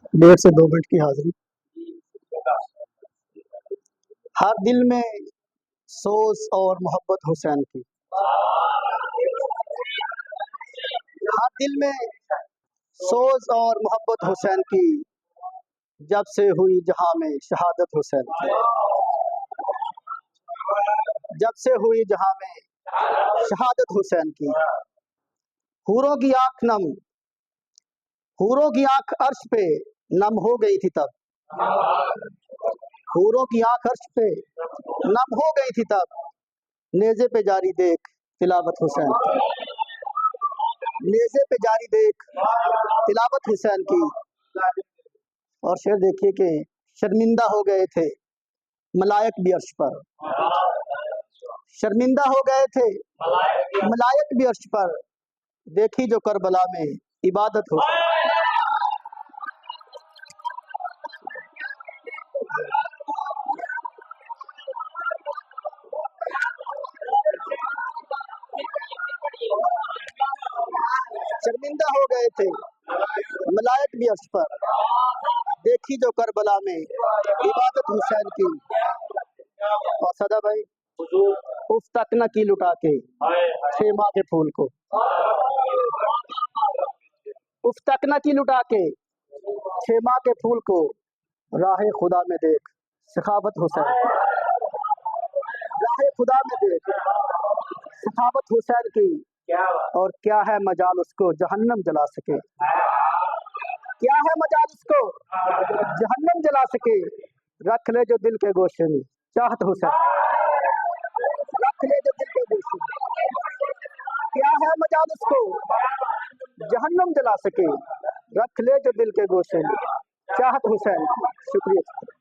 1.5 से 2 मिनट की हाजिरी। हर दिल में सोच और मोहब्बत हुसैन की। हर दिल में सोच और मोहब्बत हुसैन की। जब से हुई जहां में शहादत हुसैन की। जब से हुई जहां में शहादत हुसैन की। हूरों की आंख नम, हूरों की आंख अर्श पे नम हो गई थी तब। हूरों की आंख अर्श पे नम हो गई थी तब। नेज़े पे जारी देख तिलावत हुसैन की। नेज़े पे जारी देख तिलावत हुसैन की। और शेर देखिए कि शर्मिंदा हो गए थे मलायक भी अर्श पर। शर्मिंदा हो गए थे मलायक भी अर्श पर। देखी जो करबला में इबादत हुसैन। शर्मिंदा हो गए थे मलायक भी अर्श पर। देखी जो करबला में इबादत हुसैन की। और सदा भाई उस तक न की लुटा के खेमा के फूल को। उस तक न की लुटा के खेमा के फूल को। राहे खुदा में देख सखावत हुसैन की। राहे खुदा में देख सखावत हुसैन की। और क्या है मजाल उसको जहन्नम जला सके। क्या है मजाल उसको जहन्नम जला सके। रख ले जो दिल के गोशे में चाहत हुसैन। रख ले जो दिल के गोशे में। क्या है मजाल उसको जहन्नम जला सके। रख ले जो दिल के गोशे में चाहत हुसैन की। शुक्रिया।